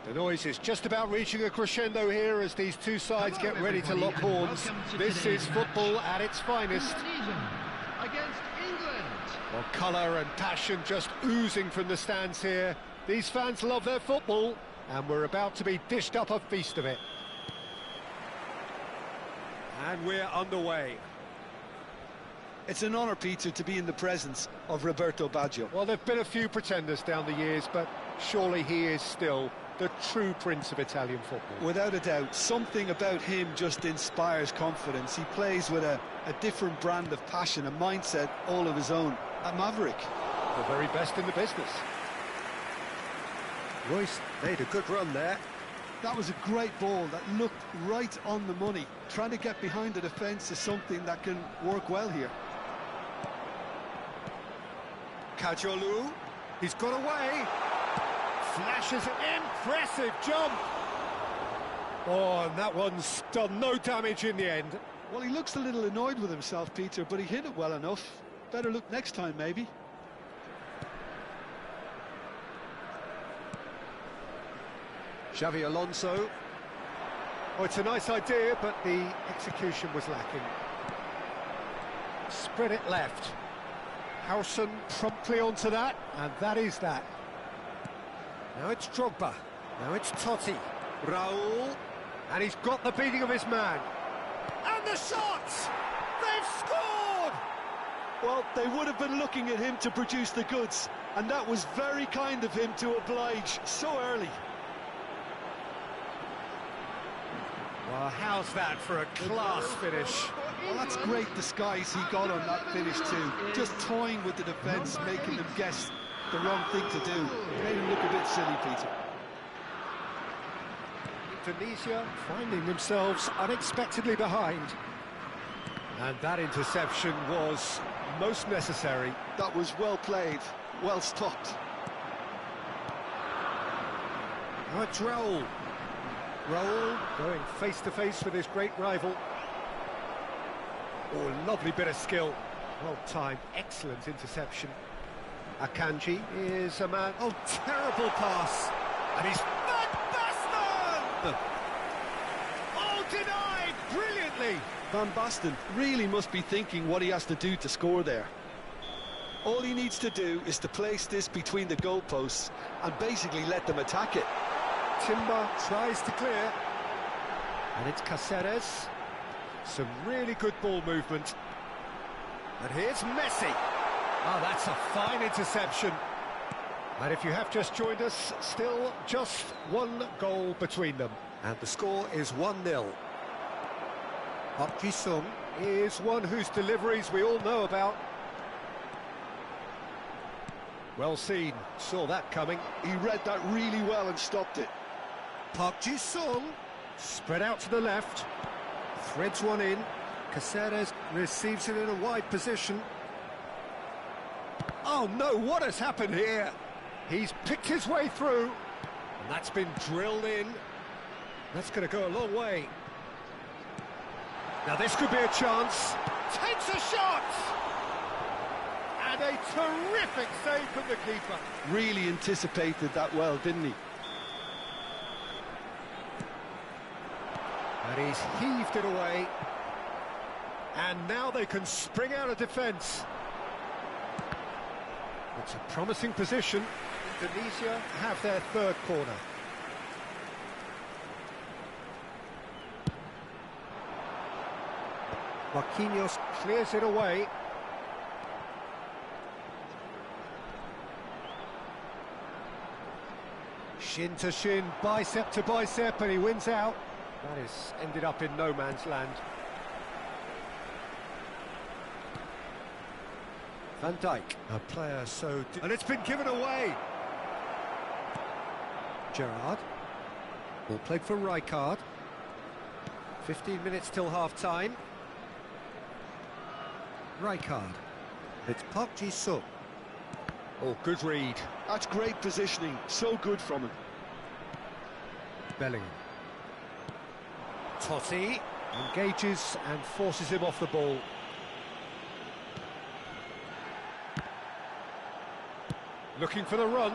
The noise is just about reaching a crescendo here as these two sides get ready to lock horns. This is football at its finest. Against England. Well, colour and passion just oozing from the stands here. These fans love their football, and we're about to be dished up a feast of it. And we're underway. It's an honour, Peter, to be in the presence of Roberto Baggio. Well, there've been a few pretenders down the years, but surely he is still the true prince of Italian football. Without a doubt, something about him just inspires confidence. He plays with a different brand of passion, a mindset all of his own. A maverick. The very best in the business. Royce made a good run there. That was a great ball that looked right on the money. Trying to get behind the defence is something that can work well here. Kajolu, he's got away. Flashes an impressive jump. Oh, and that one's done no damage in the end. Well, he looks a little annoyed with himself, Peter, but he hit it well enough. Better look next time, maybe. Xavi Alonso. Oh, it's a nice idea, but the execution was lacking. Spread it left. Howson promptly onto that, and that is that. Now it's Drogba. Now it's Totti. Raul. And he's got the beating of his man. And the shots! They've scored! Well, they would have been looking at him to produce the goods, and that was very kind of him to oblige so early. Well, how's that for a class finish? Well, that's great disguise he got on that finish too. Just toying with the defence, making them guess the wrong thing to do. It made him look a bit silly, Peter. Tunisia finding themselves unexpectedly behind. And that interception was most necessary. That was well played, well stopped. Now it's Raul. Raul going face-to-face with his great rival. Oh, lovely bit of skill. Well timed, excellent interception. Akanji is a man. Oh, terrible pass. And he's Van Basten! Oh, denied brilliantly. Van Basten really must be thinking what he has to do to score there. All he needs to do is to place this between the goalposts and basically let them attack it. Timber tries to clear. And it's Caceres. Some really good ball movement. And here's Messi. Oh, that's a fine interception. And if you have just joined us, still just one goal between them. And the score is 1-0. Park Ji-sung is one whose deliveries we all know about. Well seen, saw that coming. He read that really well and stopped it. Park Ji-sung, spread out to the left, threads one in. Caceres receives it in a wide position. Oh no, what has happened here? He's picked his way through, and that's been drilled in. That's going to go a long way. Now this could be a chance. Takes a shot! And a terrific save from the keeper. Really anticipated that well, didn't he? And he's heaved it away. And now they can spring out of defence. It's a promising position. Indonesia have their third corner. Marquinhos clears it away. Shin to shin, bicep to bicep, and he wins out. That is ended up in no man's land. Van Dijk, a player so... And it's been given away! Gerrard. Ball played for Rijkaard. 15 minutes till half-time. Rijkaard. It's Park Ji-sung. Oh, good read. That's great positioning, so good from him. Bellingham. Totti engages and forces him off the ball. Looking for the run.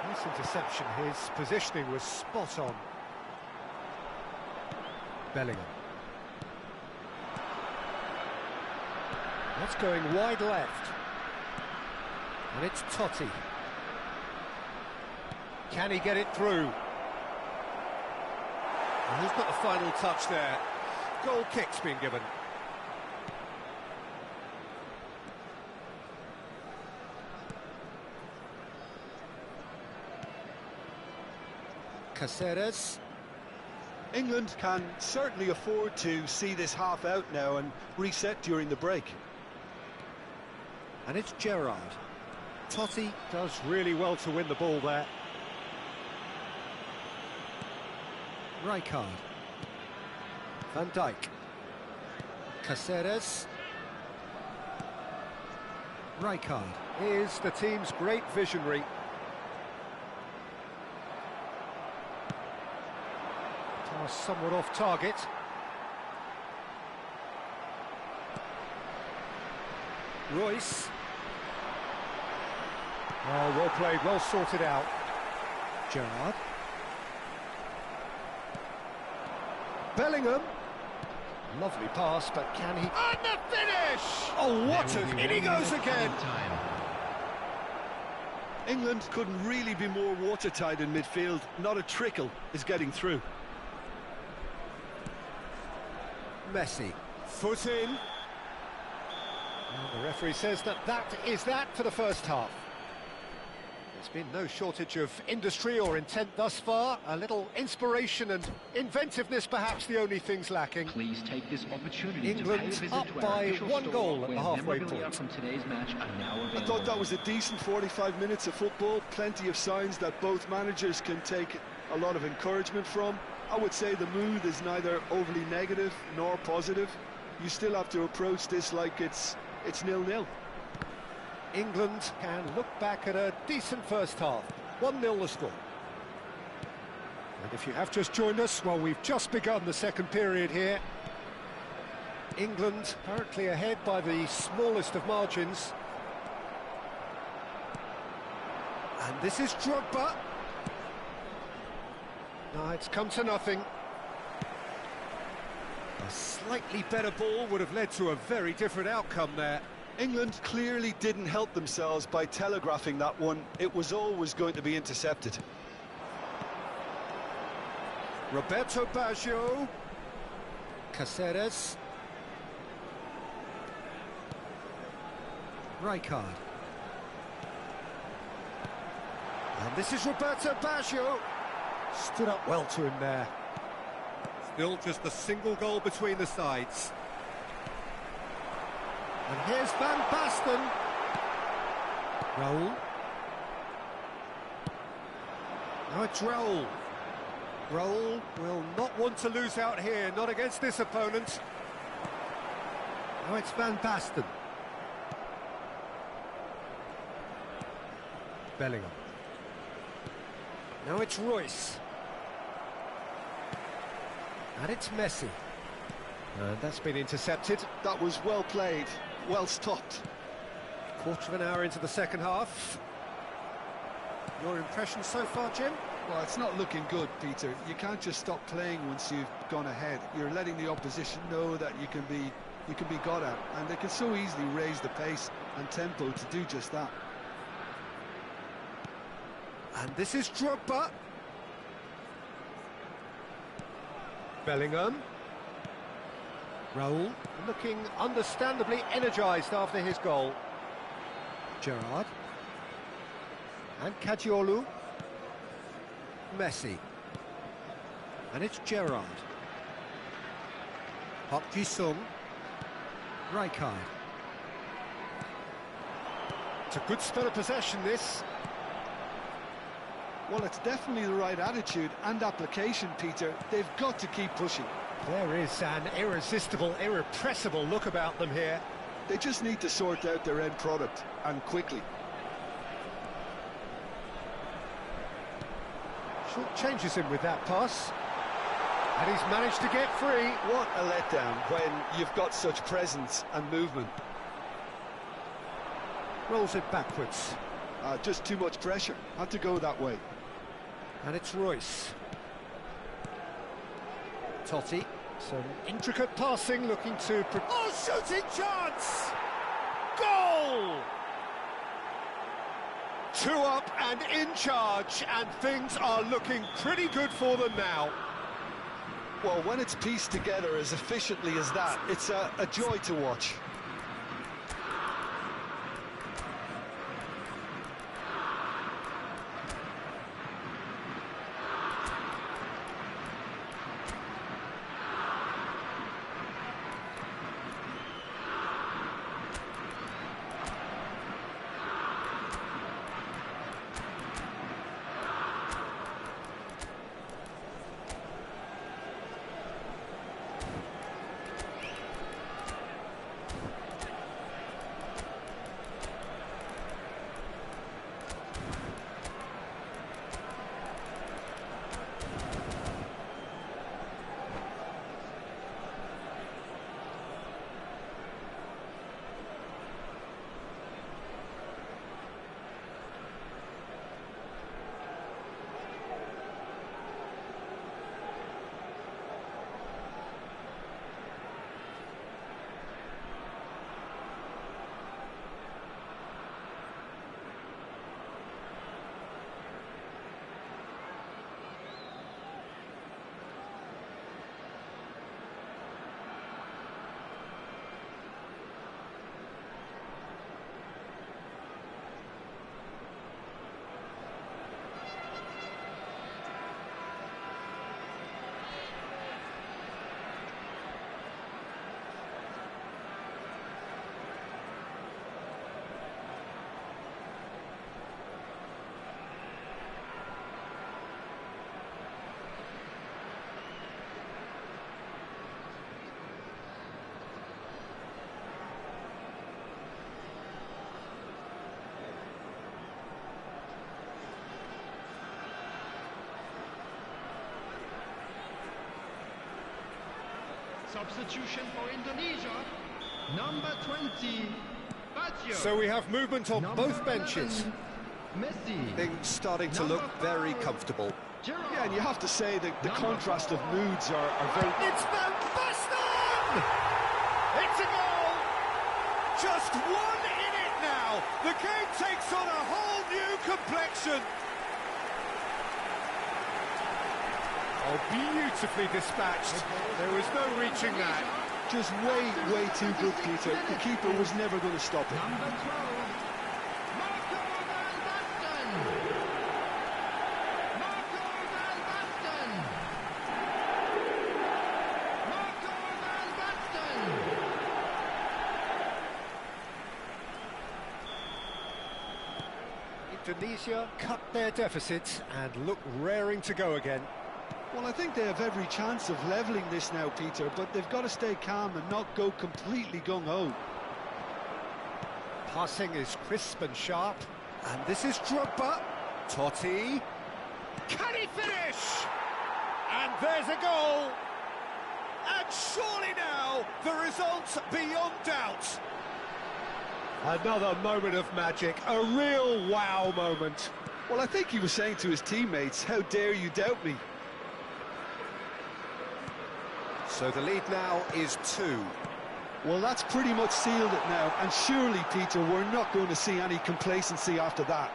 Nice interception, his positioning was spot on. Bellingham. That's going wide left. And it's Totti. Can he get it through? And who's got the final touch there? Goal kick's been given. Caceres. England can certainly afford to see this half out now and reset during the break. And it's Gerrard. Totti does really well to win the ball there. Rijkaard. Van Dijk. Caceres. Rijkaard is the team's great visionary. Pass somewhat off target. Royce. Oh, well played, well sorted out. Gerrard. Bellingham. Lovely pass, but can he... And the finish! Oh, what an... In he goes again! England couldn't really be more watertight in midfield. Not a trickle is getting through. Messi. Foot in. And the referee says that is that for the first half. There's been no shortage of industry or intent thus far. A little inspiration and inventiveness, perhaps the only things lacking. Please take this opportunity England to up by 1 goal at the halfway point. From today's match are now available. I thought that was a decent 45 minutes of football. Plenty of signs that both managers can take a lot of encouragement from. I would say the mood is neither overly negative nor positive. You still have to approach this like it's 0-0. England can look back at a decent first half. 1-0 the score. And if you have just joined us, well, we've just begun the second period here. England currently ahead by the smallest of margins. And this is Drogba. No, it's come to nothing. A slightly better ball would have led to a very different outcome there. England clearly didn't help themselves by telegraphing that one. It was always going to be intercepted. Roberto Baggio. Caceres. Rijkaard. And this is Roberto Baggio. Stood up well to him there. Still just a single goal between the sides. And here's Van Basten. Raul. Now it's Raul. Raul will not want to lose out here, not against this opponent. Now it's Van Basten. Bellingham. Now it's Royce. And it's Messi. And that's been intercepted. That was well played, well stopped. Quarter of an hour into the second half. Your impression so far, Jim? Well, it's not looking good, Peter. You can't just stop playing once you've gone ahead. You're letting the opposition know that you can be got at, and they can so easily raise the pace and tempo to do just that. And this is Drogba. Bellingham. Raul looking understandably energised after his goal. Gerrard. And Caggiolu. Messi. And it's Gerrard. Park Ji-sung. Rijkaard. It's a good spell of possession, this. Well, it's definitely the right attitude and application, Peter. They've got to keep pushing. There is an irresistible, irrepressible look about them here. They just need to sort out their end product, and quickly. Short changes him with that pass. And he's managed to get free. What a letdown when you've got such presence and movement. Rolls it backwards. Just too much pressure. Had to go that way. And it's Royce. Totti. Some intricate passing, looking to... Oh, shooting chance! Goal! 2 up and in charge, and things are looking pretty good for them now. Well, when it's pieced together as efficiently as that, it's a joy to watch. Substitution for Indonesia, number 20, Baggio. So we have movement on Number both benches. 11, Messi. Things starting to look very comfortable. Gerrard. Yeah, and you have to say that the contrast of moods are very... It's Van Basten! It's a goal! Just 1 in it now! The game takes on a whole new complexion! Oh, beautifully dispatched. There was no reaching that. Just way too good, Peter. The keeper was never going to stop it. Number 12, Marco Van Basten. Marco Van Basten. Marco Van Basten. Indonesia cut their deficit and look raring to go again. Well, I think they have every chance of levelling this now, Peter, but they've got to stay calm and not go completely gung-ho. Passing is crisp and sharp, and this is Drogba. Totti. Can he finish? And there's a goal. And surely now, the result beyond doubt. Another moment of magic, a real wow moment. Well, I think he was saying to his teammates, how dare you doubt me? So the lead now is 2. Well, that's pretty much sealed it now, and surely, Peter, we're not going to see any complacency after that.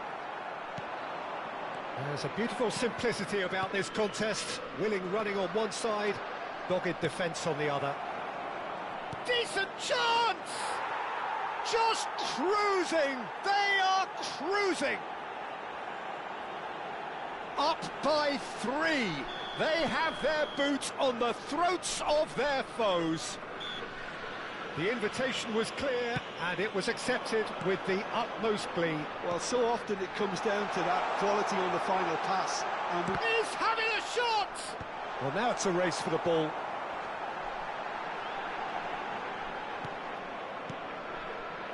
There's a beautiful simplicity about this contest. Willing running on one side, dogged defence on the other. Decent chance! Just cruising! They are cruising! Up by 3. They have their boot on the throats of their foes. The invitation was clear, and it was accepted with the utmost glee. Well, so often it comes down to that quality on the final pass. And He's having a shot! Well, now it's a race for the ball.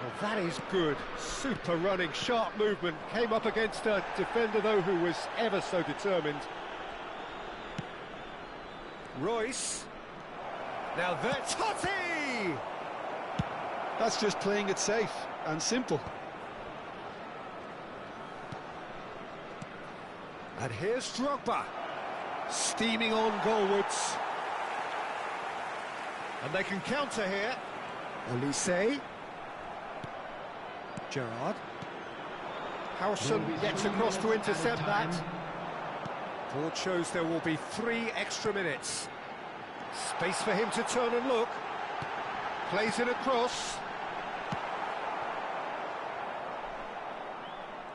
Well, that is good. Super running, sharp movement. Came up against a defender, though, who was ever so determined. Royce. Now that's Totti! that's just playing it safe and simple. And here's Drogba, steaming on goalwards. And they can counter here. Olise. Gerrard. Howson gets across to intercept that. Board shows there will be 3 extra minutes. Space for him to turn and look. Plays it across.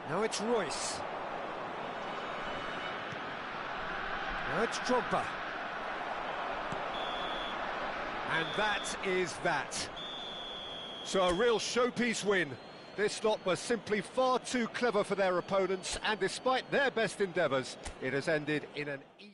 Now it's Royce. Now it's Drogba. And that is that. So a real showpiece win. This lot was simply far too clever for their opponents, and despite their best endeavours, it has ended in an easy...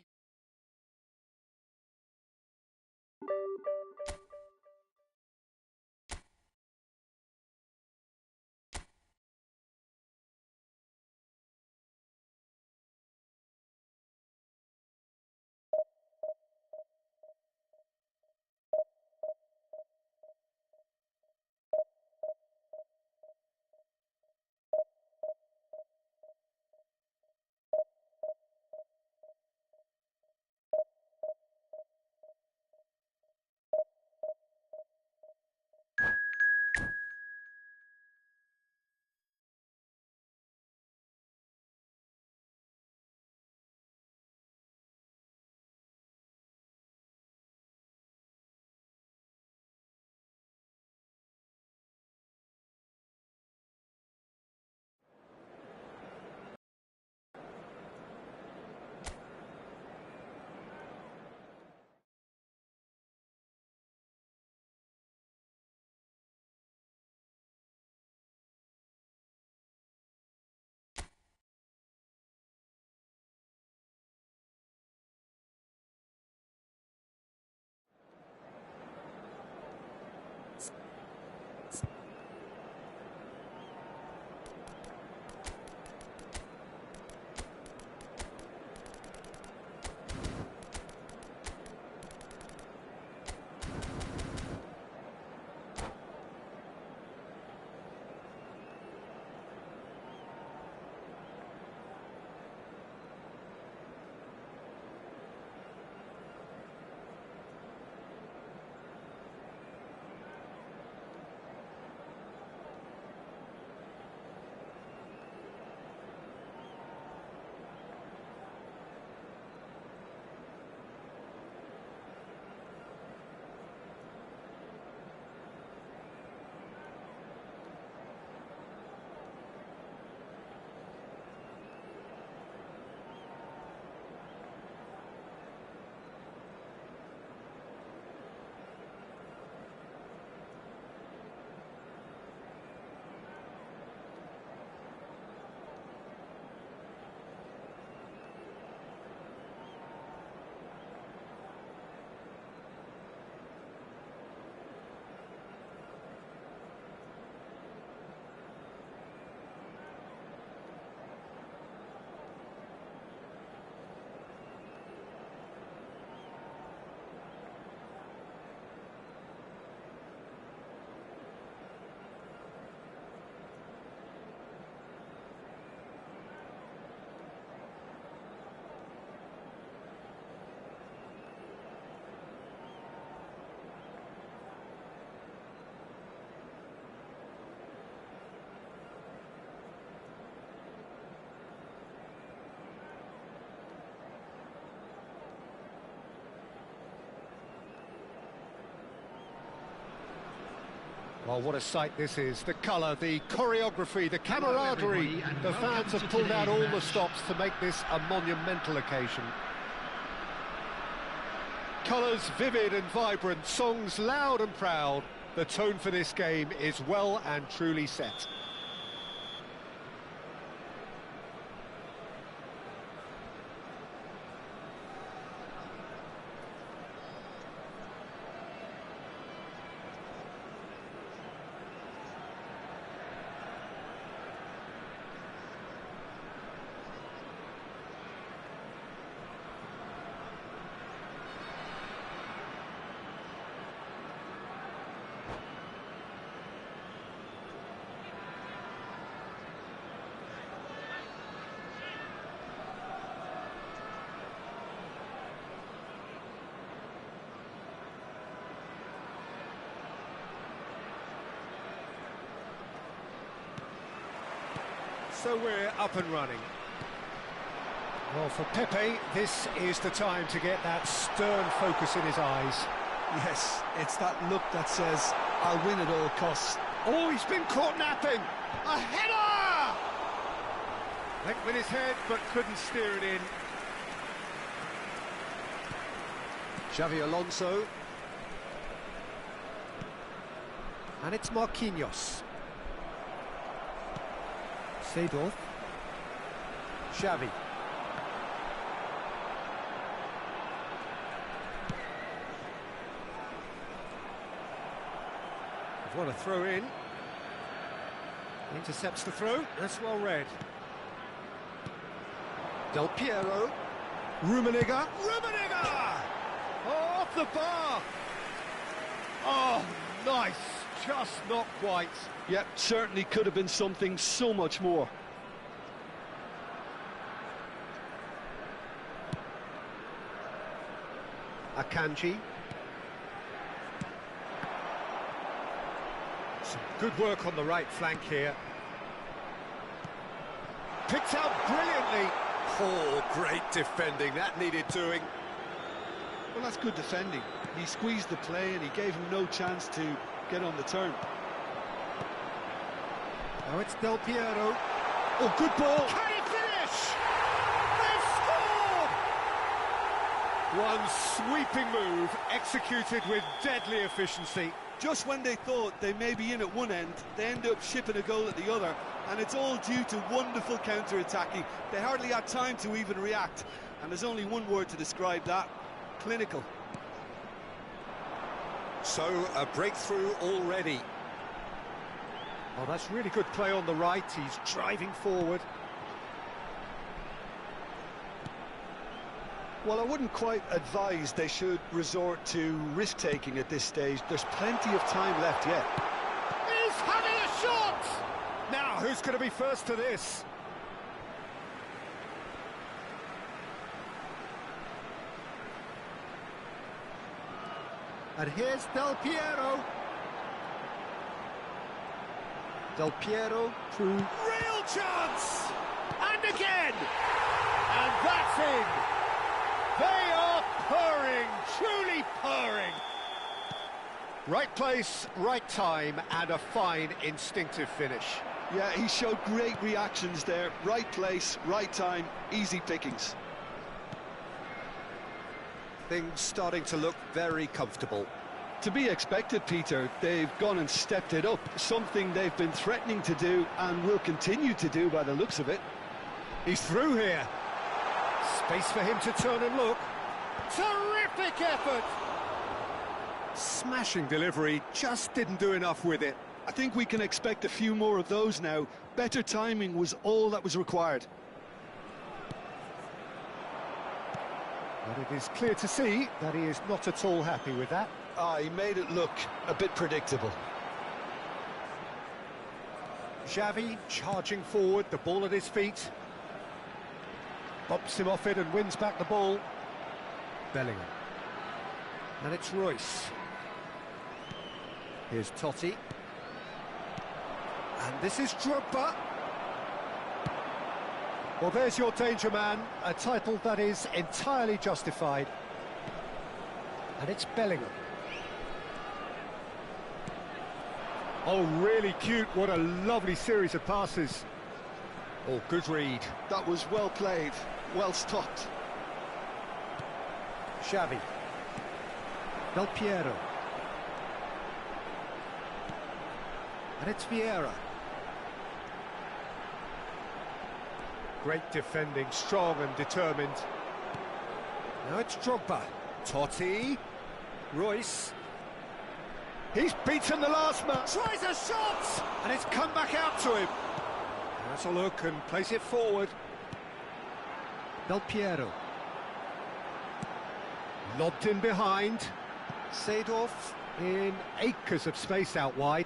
Well, what a sight this is. The colour, the choreography, the camaraderie. The fans have pulled out all the stops to make this a monumental occasion. Colours vivid and vibrant, songs loud and proud. The tone for this game is well and truly set. So we're up and running. Well, for Pepe, this is the time to get that stern focus in his eyes. Yes, it's that look that says, I'll win at all costs. Oh, he's been caught napping! A header! Went with his head, but couldn't steer it in. Xavi Alonso. And it's Marquinhos. Seedorf. Xavi. What a throw in. Intercepts the throw. That's well read. Del Piero. Rummenigge. Rummenigge! Oh, off the bar. Oh, nice. Just not quite. Yep, certainly could have been something so much more. Akanji. Some good work on the right flank here. Picked out brilliantly. Oh, great defending. That needed doing. Well, that's good defending. He squeezed the play and he gave him no chance to get on the turn. Now it's Del Piero. Oh, good ball. Can he finish? They've scored! One sweeping move, executed with deadly efficiency. Just when they thought they may be in at one end, they end up shipping a goal at the other, and it's all due to wonderful counter-attacking. They hardly had time to even react, and there's only one word to describe that: clinical. So, a breakthrough already. Oh, that's really good play on the right. He's driving forward. Well, I wouldn't quite advise they should resort to risk-taking at this stage. There's plenty of time left yet. He's having a shot! Now, who's going to be first to this? And here's Del Piero. Del Piero through. Real chance! And again! And that's in! They are purring, truly purring. Right place, right time, and a fine instinctive finish. Yeah, he showed great reactions there. Right place, right time, easy pickings. Things starting to look very comfortable. To be expected, Peter. They've gone and stepped it up, something they've been threatening to do and will continue to do by the looks of it. He's through here. Space for him to turn and look. Terrific effort! Smashing delivery, just didn't do enough with it. I think we can expect a few more of those now. Better timing was all that was required. But it is clear to see that he is not at all happy with that. He made it look a bit predictable. Xavi charging forward, the ball at his feet. Bumps him off it and wins back the ball. Bellingham. And it's Royce. Here's Totti. And this is Drogba. Well, there's your danger man, a title that is entirely justified. And it's Bellingham. Oh, really cute. What a lovely series of passes. Oh, good read. That was well played, well stopped. Xavi. Del Piero. And it's Vieira. Great defending, strong and determined. Now it's Drogba. Totti. Royce. He's beaten the last man. Tries a shot! And it's come back out to him. Has a look and plays it forward. Del Piero. Lobbed in behind. Seedorf in acres of space out wide.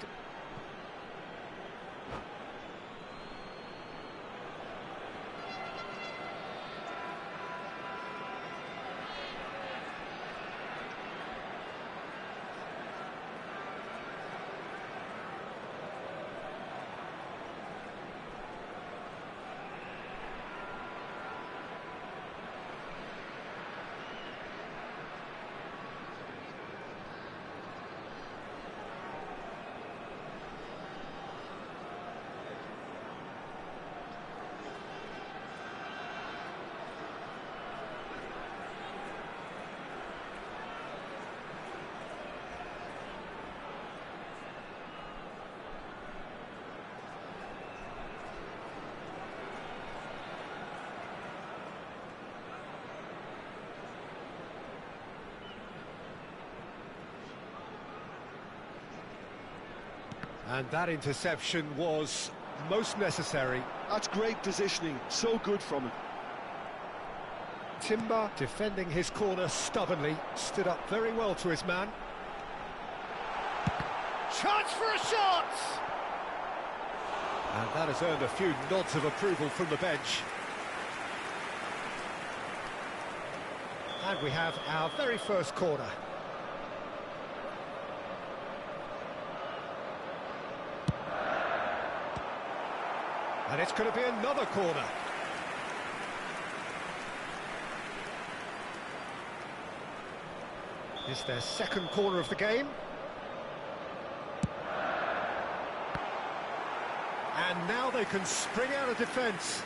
And that interception was most necessary. That's great positioning, so good from him. Timber defending his corner stubbornly, stood up very well to his man. Chance for a shot! And that has earned a few nods of approval from the bench. And we have our very first corner. And it's going to be another corner. It's their second corner of the game. And now they can spring out of defence.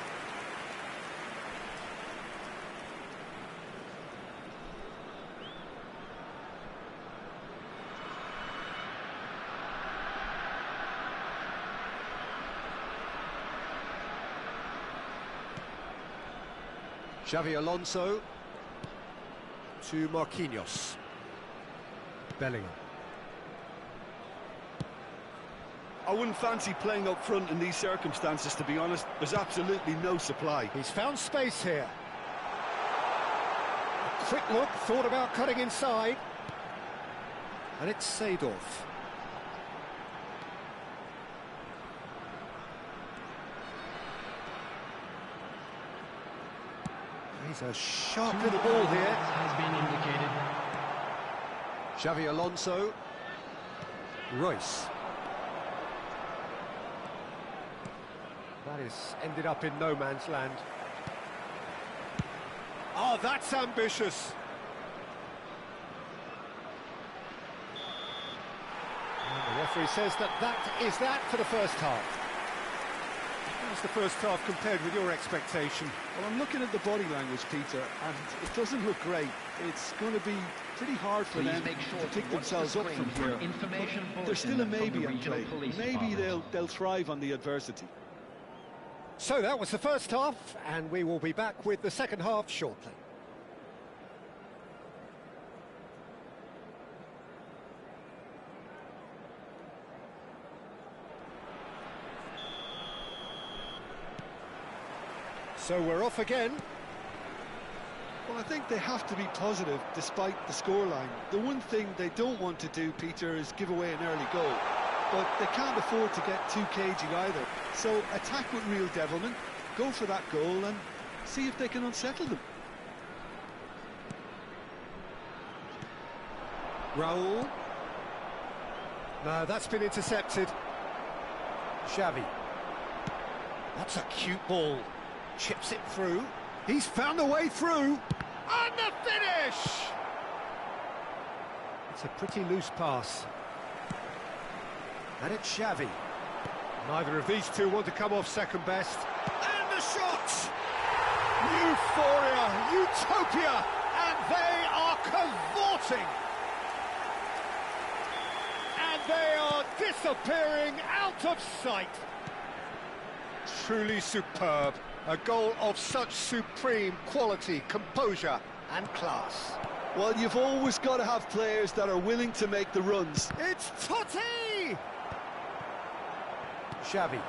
Xavi Alonso to Marquinhos. Bellingham. I wouldn't fancy playing up front in these circumstances, to be honest. There's absolutely no supply. He's found space here. A quick look, thought about cutting inside. And it's Seedorf. He's a sharp little ball here. Has been indicated. Xavi Alonso. Royce. That is ended up in no man's land. Oh, that's ambitious. And the referee says that is that for the first half. How's the first half compared with your expectation? Well, I'm looking at the body language, Peter, and it doesn't look great. It's going to be pretty hard for them to pick themselves up from here. There's still a maybe in play. Maybe they'll thrive on the adversity. So that was the first half, and we will be back with the second half shortly. So we're off again. Well, I think they have to be positive despite the scoreline. The one thing they don't want to do, Peter, is give away an early goal. But they can't afford to get too cagey either. So attack with real devilment, go for that goal and see if they can unsettle them. Raul. No, that's been intercepted. Xavi. That's a cute ball. Chips it through. He's found a way through. And the finish! It's a pretty loose pass. And it's Xavi. Neither of these two want to come off second best. And the shot! Euphoria, utopia, and they are cavorting. And they are disappearing out of sight. Truly superb. A goal of such supreme quality, composure and class. Well, you've always got to have players that are willing to make the runs. It's Totti! Xavi.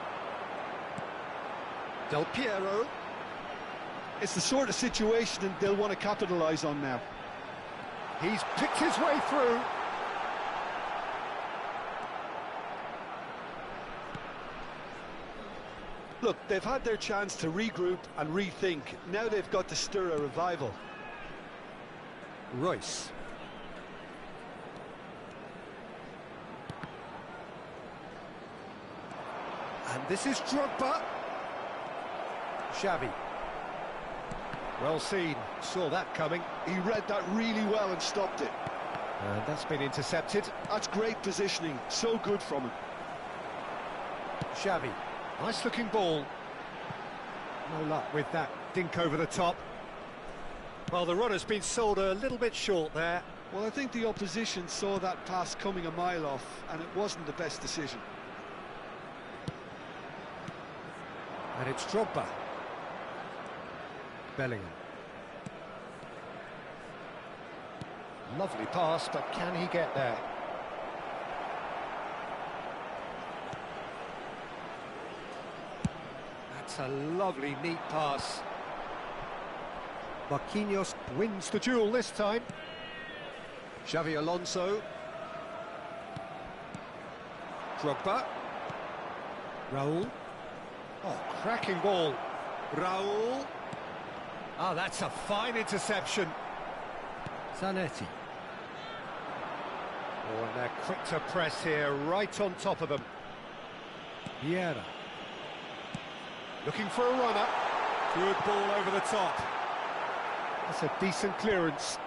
Del Piero. It's the sort of situation they'll want to capitalise on now. He's picked his way through. Look, they've had their chance to regroup and rethink. Now they've got to stir a revival. Royce. And this is Drogba. Xavi. Well seen, saw that coming. He read that really well and stopped it. And that's been intercepted. That's great positioning, so good from him. Xavi. Nice looking ball. No luck with that dink over the top. Well, the runner's been sold a little bit short there. Well, I think the opposition saw that pass coming a mile off, and it wasn't the best decision. And it's Drogba. Bellingham. Lovely pass, but can he get there? that's a lovely, neat pass. Marquinhos wins the duel this time. Xavi Alonso. Drogba. Raul. Oh, cracking ball. Raul. Ah, that's a fine interception. Zanetti. Oh, and they're quick to press here, right on top of them. Vieira. Looking for a runner. Good ball over the top. That's a decent clearance.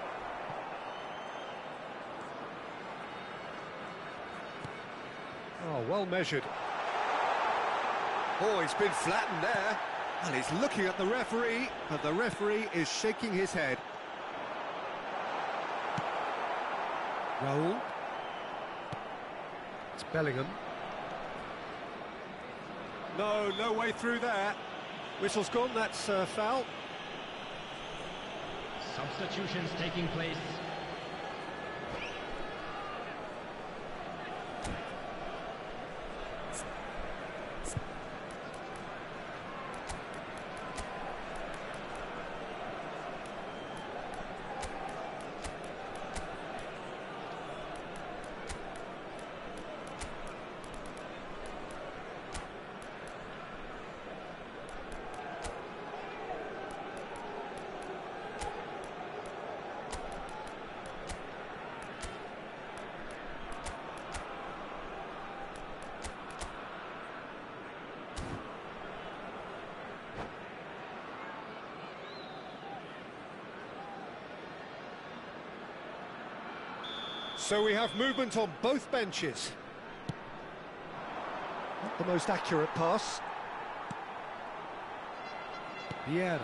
Oh, well measured. Oh, he's been flattened there. And he's looking at the referee, but the referee is shaking his head. Raul. It's Bellingham. No way through there. Whistle's gone, that's foul. Substitutions taking place. So we have movement on both benches. Not the most accurate pass. Vieira.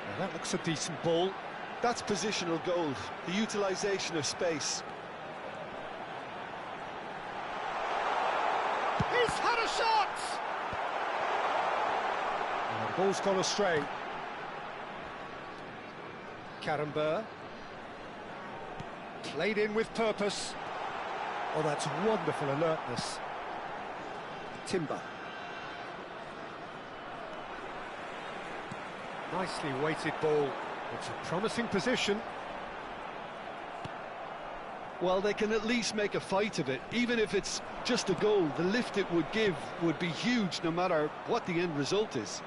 Well, that looks a decent ball. That's positional gold, the utilisation of space. He's had a shot! And the ball's gone astray. Karambur. Played in with purpose. Oh, that's wonderful alertness. Timber. Nicely weighted ball. It's a promising position. Well, they can at least make a fight of it. Even if it's just a goal, the lift it would give would be huge no matter what the end result is.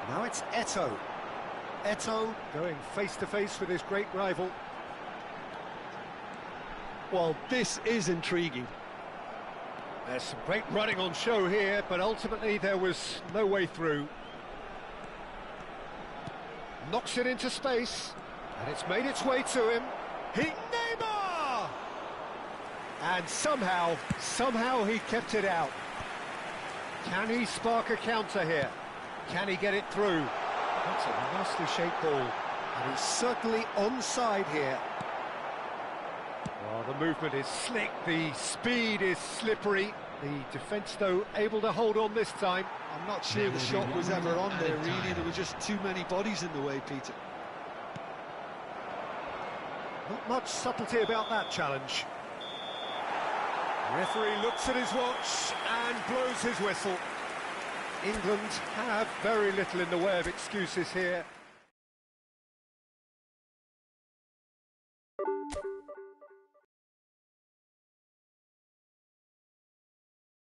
Now it's Eto'o. Eto'o going face-to-face with his great rival. Well, this is intriguing. There's some great running on show here, but ultimately there was no way through. Knocks it into space, and it's made its way to him. Neymar! And somehow he kept it out. Can he spark a counter here? Can he get it through? That's a nicely shaped ball, and he's certainly onside here. Well, the movement is slick, the speed is slippery. The defence, though, able to hold on this time. I'm not sure the shot was ever on there, really. There were just too many bodies in the way, Peter. Not much subtlety about that challenge. The referee looks at his watch and blows his whistle. England have very little in the way of excuses here.